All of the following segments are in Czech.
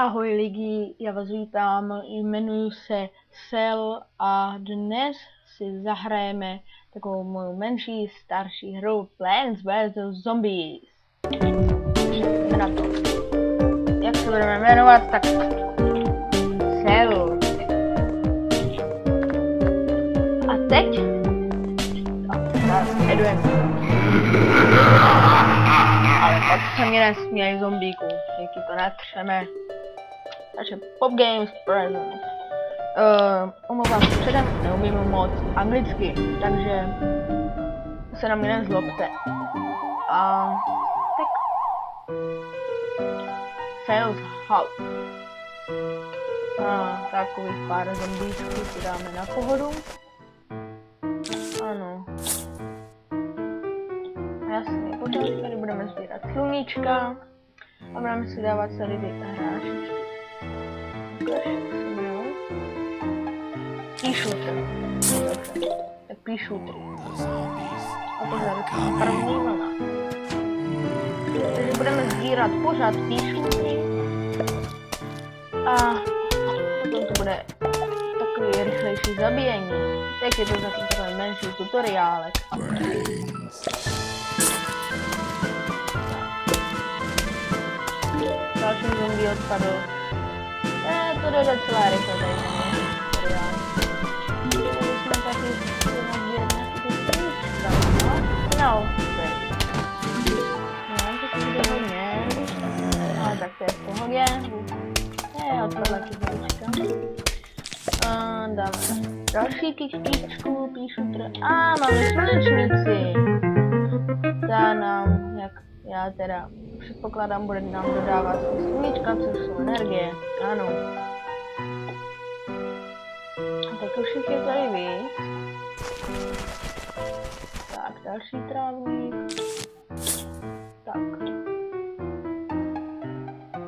Ahoj lidi, já vás vítám, jmenuji se Sel a dnes si zahrajeme takovou moju menší, starší hru Plants vs Zombies. Na to. Jak se budeme jmenovat, tak Sel. A teď jedujeme. Ale pak se mě nesmějí zombíku, díky to netřeme. Takže Pop Games Present. Omlouvám se předem, neumím moc anglicky, takže se na mě nezlobte. A tak. Sales House. Takových pár zombíčků si dáme na pohodu. Ano. Jasně, pořád tady budeme sbírat sluníčka a budeme si dávat tady ty hrášičky. Píšutr. Tak píšutr. A pořád první vlna. Takže budeme sbírat pořád píšutry. A potom to bude takový rychlejší zabíjení. Tak je to zatím takový menší tutoriálek. Další zombie odpadl. To jde docela rychle tady na mě. Jsme taky nabírat nějaký stříčka, no? No, to si bude hodně. Ale tak to je v pohodě. Odpadla kyhlička. Dáme další kytičku, píšutr. Máme slunečníci. Ta nám, jak já teda předpokládám, bude nám dodávat sluníčka, což jsou energie. Ano. Tak už jich je tady víc. Tak, další trávník. Tak.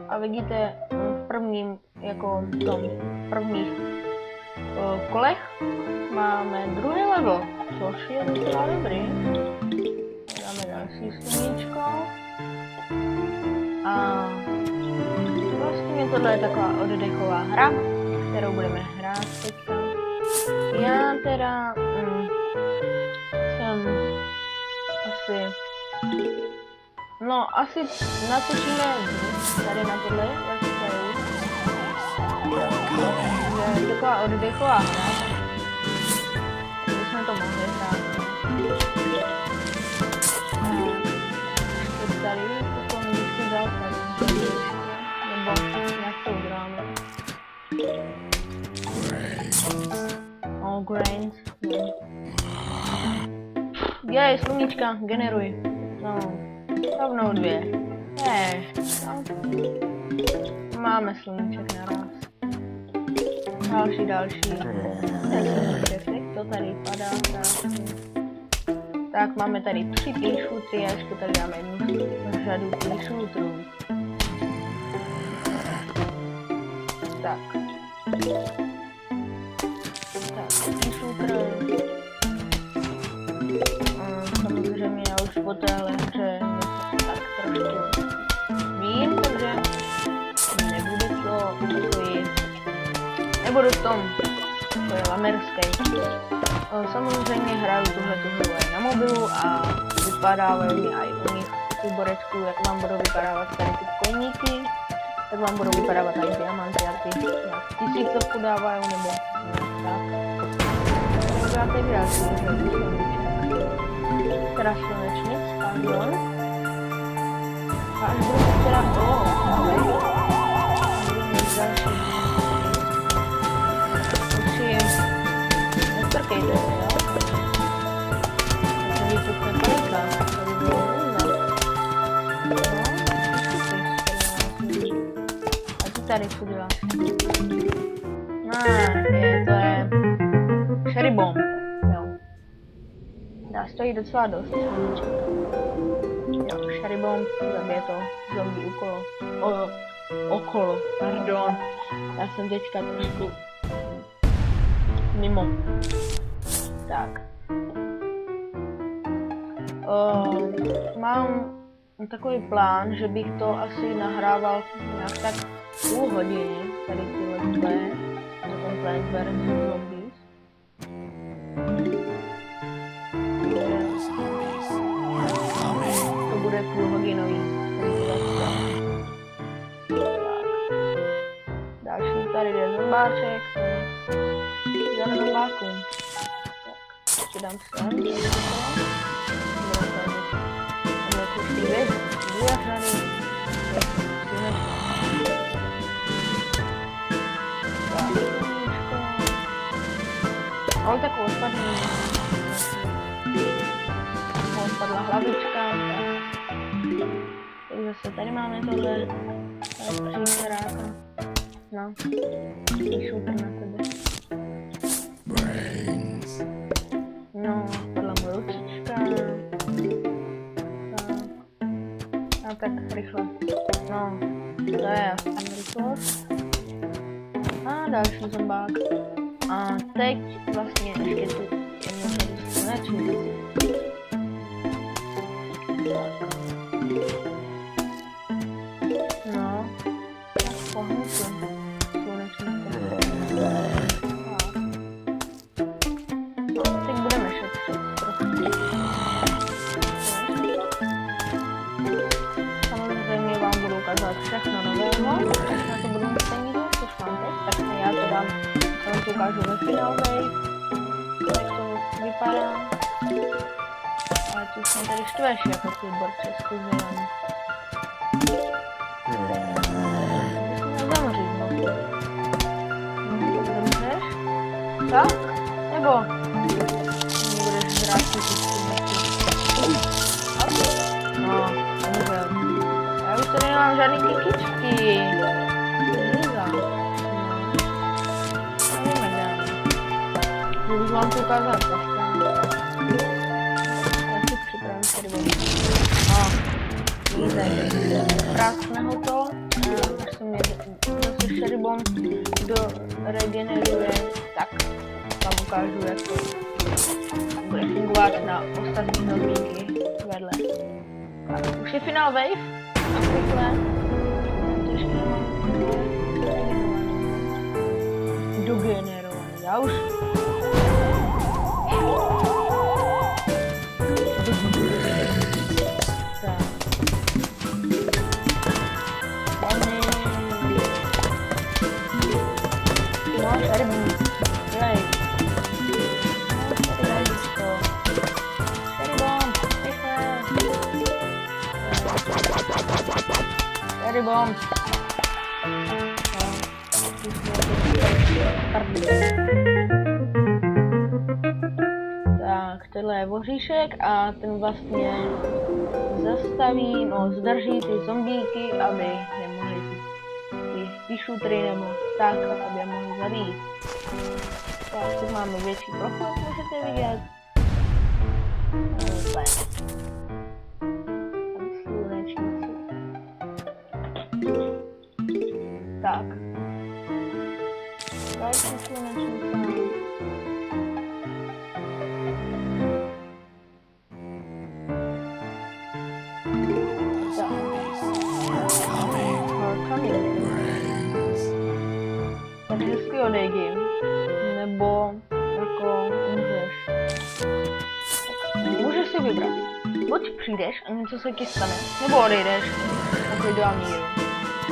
A vidíte v prvním, jako v tom prvních kolech máme druhý level, což je docela dobrý. Dáme další sluníčko. A vlastně tohle je taková oddechová hra, kterou budeme hrát teďka. Já teda jsem asi natočíme tady na tohle je taková oddechová hra. Bychom to mohli hrát. Tady potom bych si dal tady nebo jak to uděláme. Grains. Jej, sluníčka, generuj. No, rovnou 2. No. Máme sluníček naraz. Další. To tady padá. Tak máme tady 3 píšutry a ještě tady dáme jednu řadu píšutrů. Tak. Samozřejmě já už po téhle hře tak trošku vím, takže nebudu v tom takový lamerský. Samozřejmě hraju tuhle hru aj na mobilu a vypadávají mi aj u nich výborečku, jak vám budou vypadávat tady ty koníky, tak vám budou vypadávat aj diamanty a ty tisícovku dávají nebo tak. Já teď další teda slunečnic, pardon. A až budu teda nestrkejte se, jo? Takže vypukne panika, to by bylo a co tady chudila? To je cherry bomb. Stojí docela dost. Jo, cherry bomb, zabije to zombie okolo, pardon. Já jsem teďka trošku mimo. Tak. Mám takový plán, že bych to asi nahrával nějak tak půl hodiny tady tyhle dvě na ten Plants vs. Zombies. To bude půlhodinový. Další tady je zombáček. Dáme zombáku. Ještě dám sem. Bude to příběh. Ale tak odpadne. Odpadla hlavička. Tak zase tady máme tohle. Příšeráka. No. Šutr na tebe. No, podle mu ručička. Tak. A tak rychle. No, to je jasný rychlost. A další zombák. A teď vlastně ještě tu jednu slunečnici. No, tak pohnutu slunečnici. No, teď budeme šetřit trochu. Samozřejmě vám budu ukazovat všechno nového, až na to budu mít peníze, což mám teď, tak já to dám. Já vám to ukážu ve finále, jak to vypadá. Ale tu jsme tady štveš jako ty borce s kuzelem. Musíme zamřít, no. Zemřeš? Tak? Nebo? Nebudeš hrát si no, umřel. Já už tady nemám žádný kytičky. Už vám to ukázat zase. Já si připravím tady vodu. Vidíte, práskne ho to. Až se mě zase šeribom do regeneruje, tak vám ukážu, jak to bude fungovat na ostatní zombíky vedle. Tak, už je final wave. Takhle. Trošku dogenerovaný. Já už bomb. Tak, tohle je voříšek a ten vlastně zastaví, no zdrží ty zombíky, aby je mohli ty šutry nebo tak, aby je mohli zabít. Tak, tu máme větší plochu, jak můžete vidět. Tak. Další slunečnice. Tak hezky odejdi. Nebo jako můžeš. Můžeš si vybrat. Buď přijdeš a něco se ti stane, nebo odejdeš na klidu a míru.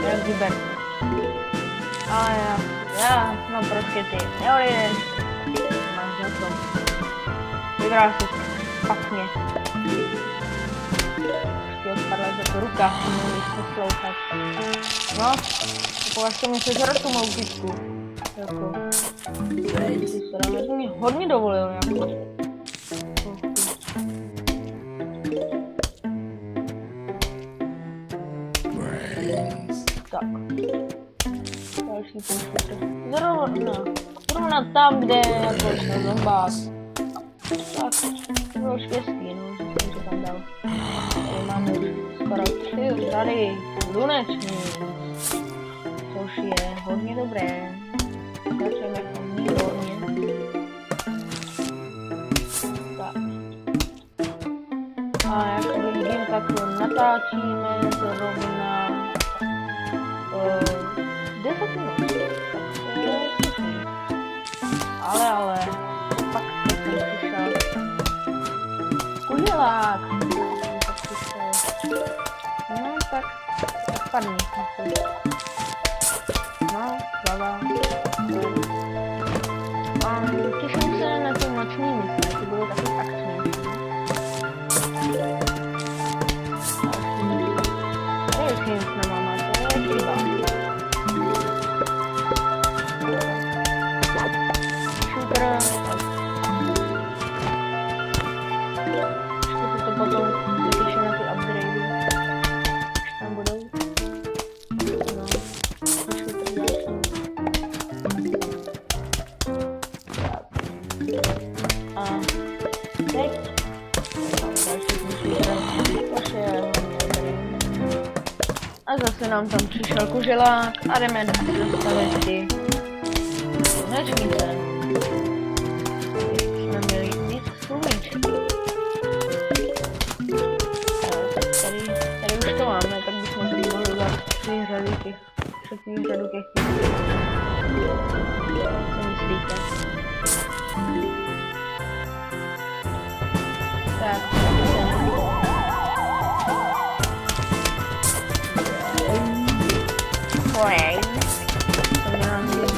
Jak vyber. Ale já, no prostě ty neodejdeš. Máš za to. Vybral si špatně. Prostě odpadla za to ruka, můžeš poslouchat. No, považ to mi sežrat tu mou kytku. Jako, ty se dáme, to mi hodně dovolil, jako. Tak. Další počítač. Zrovna tam, kde je jako ten zombák. Tak, to bylo štěstí, no, že jsem to tam dal. Tady máme už skoro 3 řady slunečnic, což je hodně dobré. Začneme jako výborně. Tak. A jak vidím, tak natáčíme zrovna 10 minut. Tak to je slušný. Ale, pak jsem přišel. Kuželák! No tak padni. No, baba. Těším se na ty noční mise, ty budou taky akčnější. To je nic nemáme, to je chyba. Shooter, ještě si to potom vytěším na ty upgradey, když tam budou. No, shooter další. A teď a zase nám tam přišel kuželák a jdeme dostavit ty konečnice. Jsme měli víc sluníčků. Tady už to máme, tak bychom tady mohli dát 3 řady těch, 3. řadu těch tisíc. Co myslíte? Tak, Great. To měla být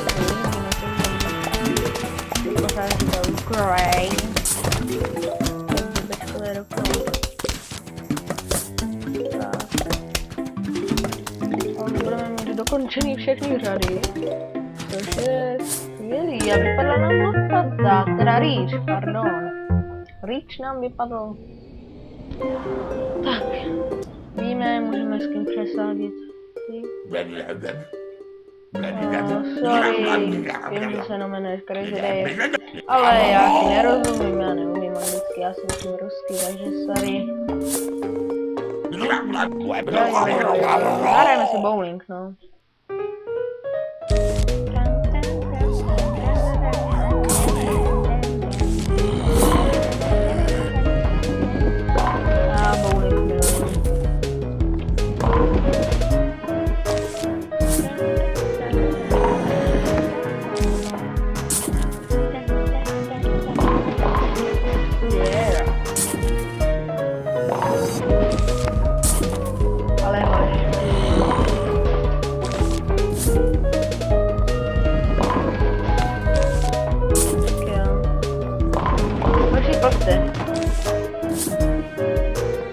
great. Bezpečkové rukou. Tak. A budeme mít dokončený všechny řady. Což je skvělý. A vypadla nám mapa, teda Reach, pardon. Reach nám vypadl. Tak. Víme, můžeme s kým přesadit. Sorry, vím, že se jmenuješ Crazy Day, ale já ti nerozumím, já neumím anglicky, já jsem tím rusky, takže sorry. Zahrajeme si bowling, no.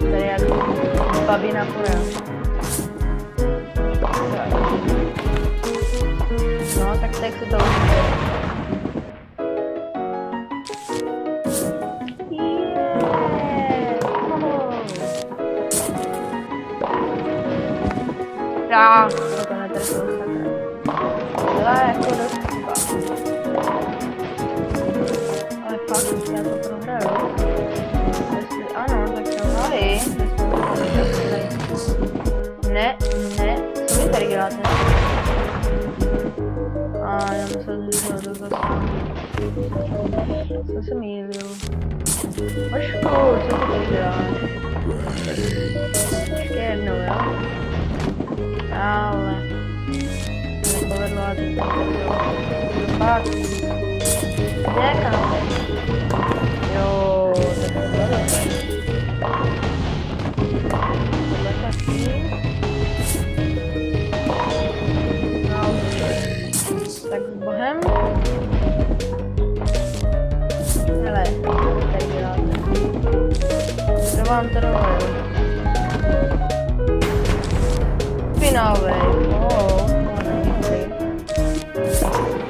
Tady jak babina pora. No, tak se to udělá. Tak, to netrefil sakra. Byla jako dost chyba. Ale fakt, já to prohraju. Jestli ano, tak prohrali. Ne, co vy tady děláte? A já musel říct, že to zase. Jsem se mýlil. Vašku, co ty tady děláš? Ještě jednou, jo? Ale nepovedlo a teď pak děkám. Jo, tak to bylo dobré. Tohle taky. No, tak s bohem. Hele, co tady děláte? Kdo vám to dovolil? Finále,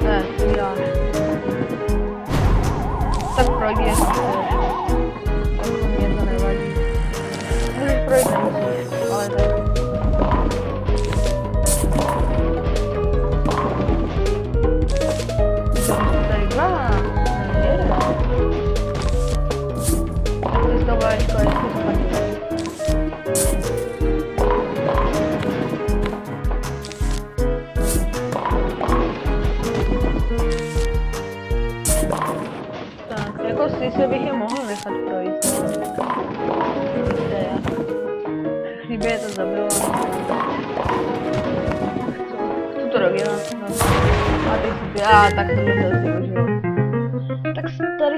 ne, to děláš. Tak projdi ještě. Mě to nevadí. Můžeš projít, nemusíš, ale tak. Tady dva, jeden. Tak ty s tou vlaječkou ještě spadne. dělat. No. A teď si tak to bych využil. Tak tady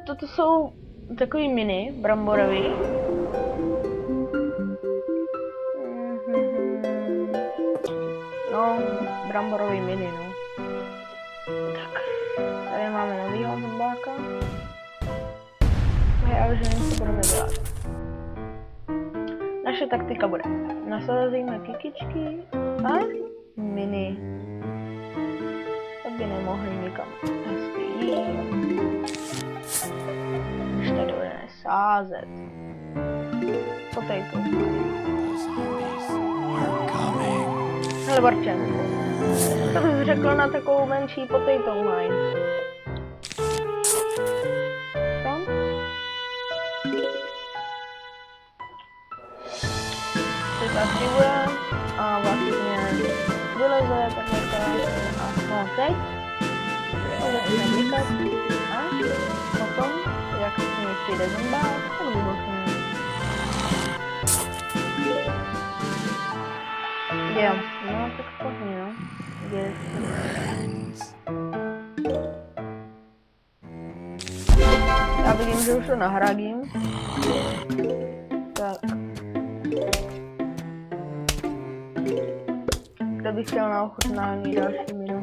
toto jsou takový mini bramborový. No, bramborový mini, no. Tak, tady máme novýho zombáka. Já už nevím, co budeme dělat. Naše taktika bude. Nasazíme kytičky a mini. Aby nemohli nikam hezky jít. Když tady budeme sázet. Potato. Hele Barče, co bys řekl na takovou menší potato mine? Tam? Se zaktivuje a vlastně vyleze takhle krásně a no teď začne blikat a potom, jak s ní přijde zombák, tak vybuchne. Jo, no tak špatně, no. Já vidím, že už to nahradím. Tak. Kde bych chtěl na ochutnání další minu.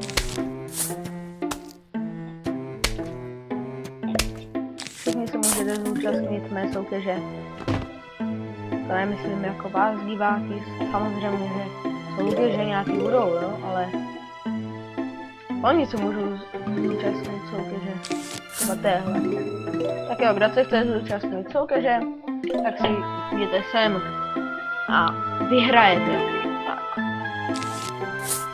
Všichni se můžete zúčastnit mé soutěže. To nemyslím jako vás, diváky, samozřejmě, že soutěže nějaký budou, jo, ale oni se můžou zúčastnit soutěže, třeba téhle. Tak jo, kdo se chce zúčastnit soutěže, tak si jděte sem a vyhrajete. Tak.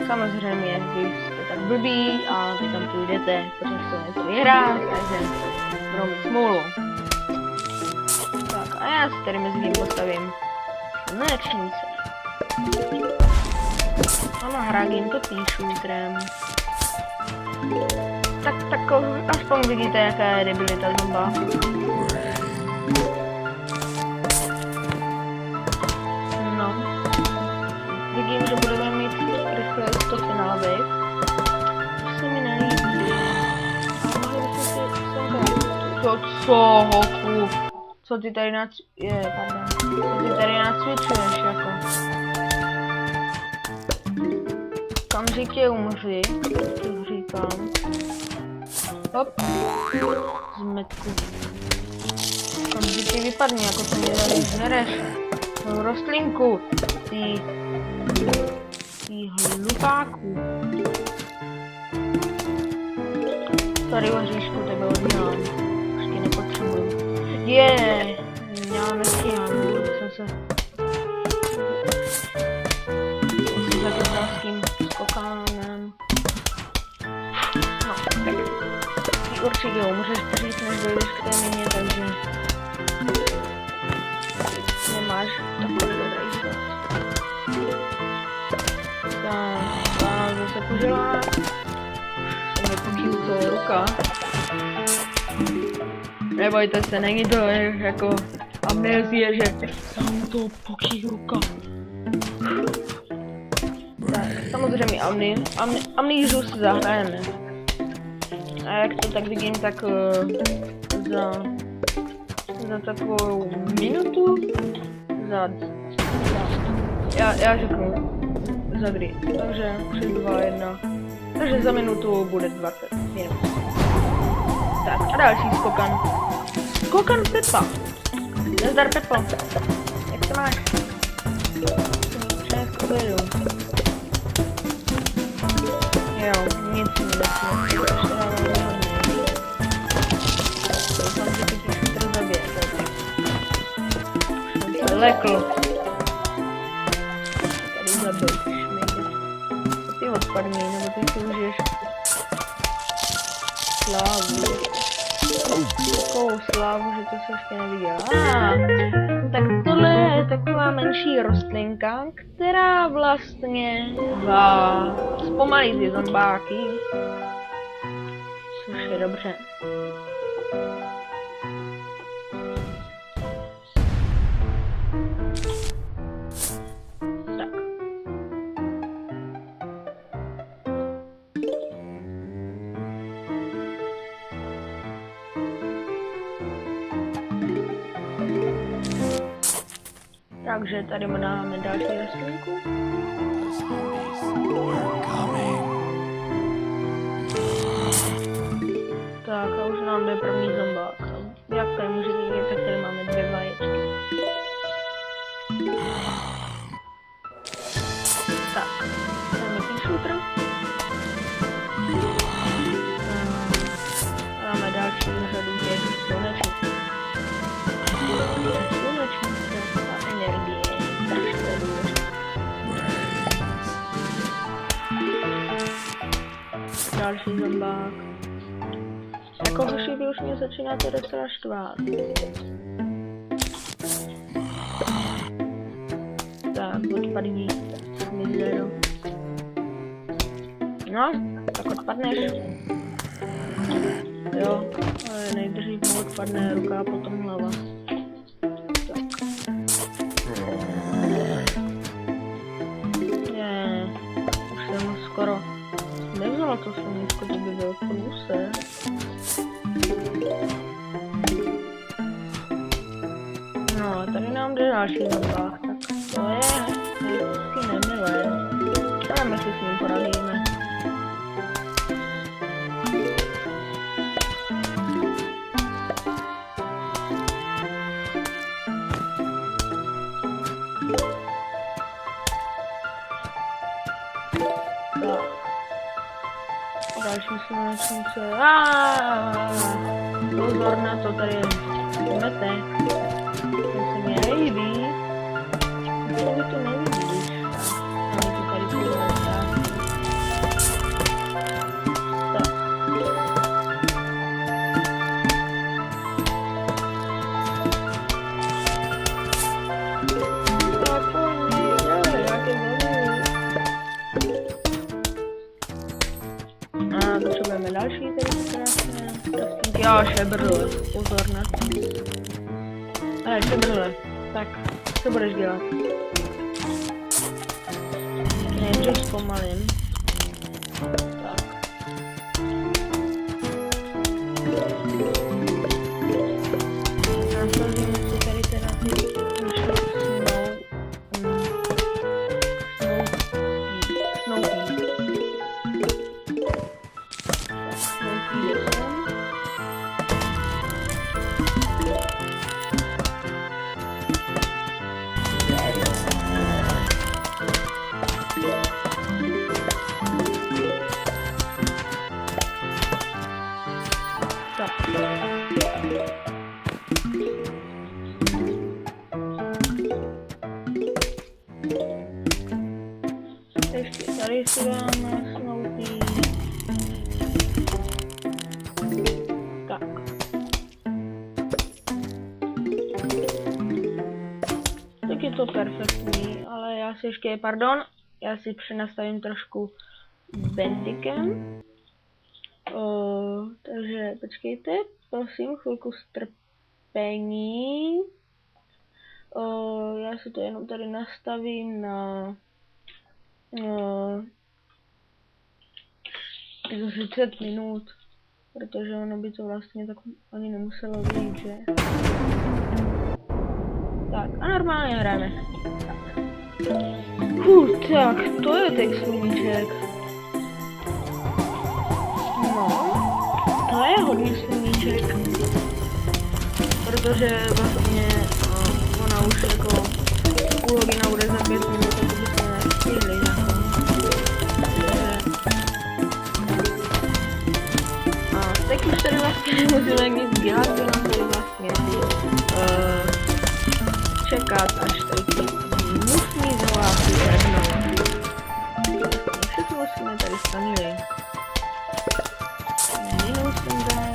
Samozřejmě, vy jste tak blbí a vy tam půjdete, protože chcete něco vyhrát, takže budou mít smůlu. Tak a já si tady mezi tím postavím mléčnice. A nahradím to píšůtrem. Tak aspoň vidíte, jaká je debilita zomba. No. Vidím, že budeme mít rychle 100 finálových. To se mi nelíbí. Mohli bychom si co, hoku? Co ty tady nacvičuješ, jako? Kamžitě umři, to říkám. Hop. Zmetku. Kamžitě vypadni, jako to mě tady znereš. No, rostlinku, ty hlupáku. Tady vaříšku tebe oddělám. Už tě nepotřebuji. Děláme stíhám, jsem se zakopal s tím skokánem. No, tak ty určitě můžeš přijít, než dojdeš k té mině, takže nemáš takový dobrý život. Tak, zase požilá. Se mi pokývla ruka. Nebojte se, není to jako amnézie, že tam to poký ruka. Tak, samozřejmě amnézu si zahrajeme. A jak to tak vidím, tak za takovou minutu, já řeknu za kdy, takže 3, 2, 1, takže za minutu bude 20 minut. Tak a další skokan. Skokan Pepa. Nezdar Pepo. Jak se máš? Všechno klidu. Jo, nic mi nesmí. Doufám, že ty chytro zabije. Jsem se lekl. Tady zabil šmejdy. Ty odpadni, nebo ty si užiješ slávu. Takovou slávu, že to se ještě neviděla. Tak tohle je taková menší rostlinka, která vlastně zpomalí ty zombáky. Což je dobře. Tak. Takže tady máme další rostlinku. Tak a už nám jde první zombák. Jak tady můžete vidět, tak tady máme 2 vaječky. Tak, máme ten shooter. Máme další řadu těch slunečníků. Slunečník a energie, strašně důležité. Další zombák. Jako hoši, vy už mě začínáte docela štvát. Tak, odpadí. Mizero. No, tak odpadneš. Jo, ale nejdřív mu odpadne ruka a potom hlava. Tak. Ne, už jsem skoro nevzala to sluníčko, to by byl průser. No, tady nám jde další zombák, tak to je hezky nemilé. Dáme si s ním poradíme. Další slunečnice. Pozor na to, tady mete. To se mi nelíbí. To mi to nelíbí. Máme to tady podívat. Tak. Tak pojď, jak je dobrý. Potřebujeme další tady krásné rostlinky. Jo, šebrle, pozor na to. Ale šebrle, tak, co budeš dělat? Nejdřív zpomalím. Tak. Nasazíme si tady teda ty ještě tady si dáme snoutí. Tak. Tak je to perfektní, ale já si ještě, pardon, já si přenastavím trošku Bandicam. Takže počkejte, prosím, chvilku strpení. Já si to jenom tady nastavím na 30 minut, protože ono by to vlastně tak ani nemuselo být, že? Tak, a normálně hrajeme. Tak to je teď sluníček. No, to je hodně sluníček. Protože vlastně ona už jako půl hodina bude za 5 minut, tak bychom nestihli jako. A teď už tady vlastně nemusíme nic dělat, jenom tady vlastně čekat, až tady ty musí zaváky jednou. Všechno jsme tady splnili. Jinou jsem dáme.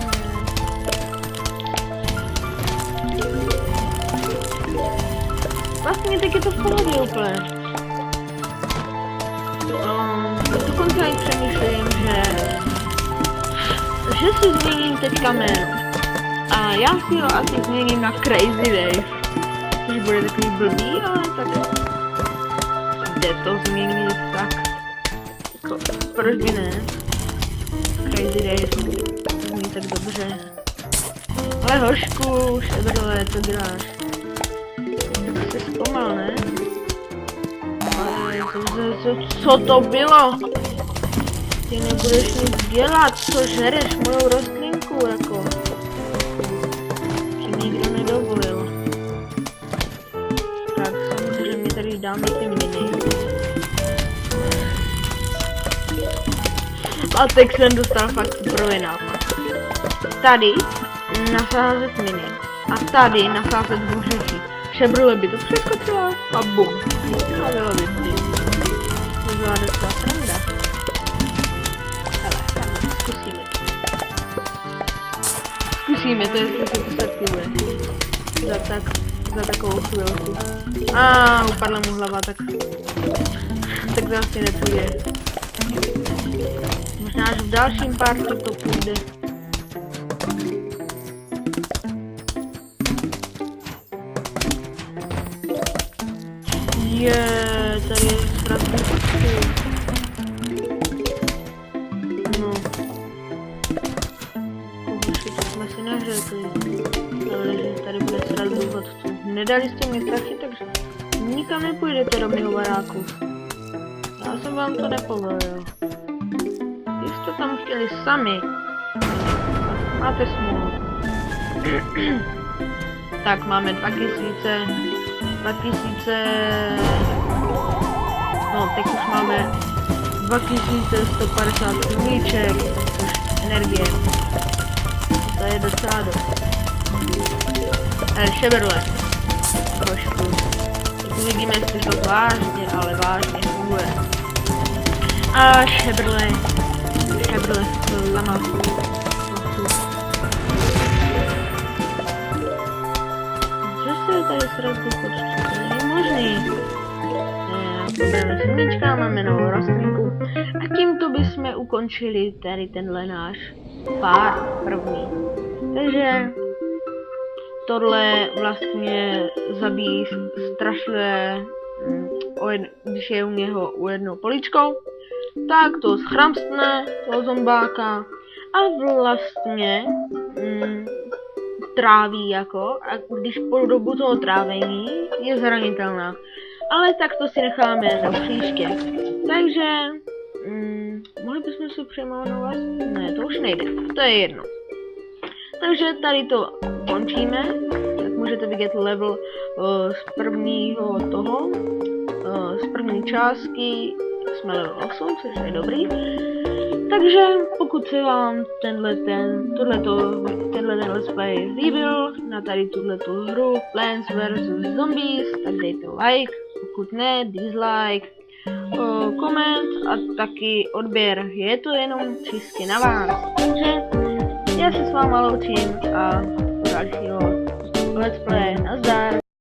Vlastně teď je to v pohodě úplně. Dokonce i přemýšlím, že si změním teďka jméno. A já si ho asi změním na Crazy Dave. Což bude takový blbý, ale tak jde to změnit tak. Jako, proč by ne? Crazy Dave zní tak dobře. Ale hošku, šebrle, co děláš? Tak se zkoumal, ne? Ale co to bylo? Ty nebudeš nic dělat, co žereš mojou rostlinku, jako. Ti nikdo nedovolil. Tak samozřejmě tady dáme ty miny. A teď jsem dostal fakt super nápad. Tady nasázet miny. A tady nasázet ořechy. Šebrule by to přeskočila a bum. A bylo by to. To byla docela sranda. Hele, tak zkusíme. Zkusíme, to jestli se to zaktivuje. Za takovou chvilku. Upadla mu hlava, tak zase nepůjde. Možná až v dalším partu to půjde. Tady je zkrátka. No. Komuši, to jsme si neřekli. Ale že tady bude sraz důvodců. Nedali jste mi prachy, takže nikam nepůjdete do mého baráku. Já jsem vám to nepovolil. Vy jste tam chtěli sami. Máte smůlu. Tak máme 2000. No, teď už máme 2150 sluníček, což energie. To je docela dost. Šeberle. Trošku. Teď uvidíme, jestli to vážně, ale vážně funguje. A šebrle lama. Co se tady sraz důchodčí? To není možný. Bereme sluníčka, máme novou rostlinku. A tímto bychom ukončili tady tenhle náš pár první. Takže tohle vlastně zabíjí strašlivé, když je u něho u jedno políčko, tak to schramstne toho zombáka a vlastně tráví jako, a když po dobu toho trávení je zranitelná. Ale tak to si necháme na příště. Takže mohli bychom si přejmenovat? Ne, to už nejde, to je jedno. Takže tady to končíme. Jak můžete vidět level z prvního toho, z první částky jsme level 8, což je dobrý. Takže pokud se vám tenhle let's play líbil na tady tuhletu hru Plants vs Zombies, tak dejte like, pokud ne, dislike, koment a taky odběr, je to jenom čistě na vás. Takže já se s váma loučím a do dalšího let's play, nazdar.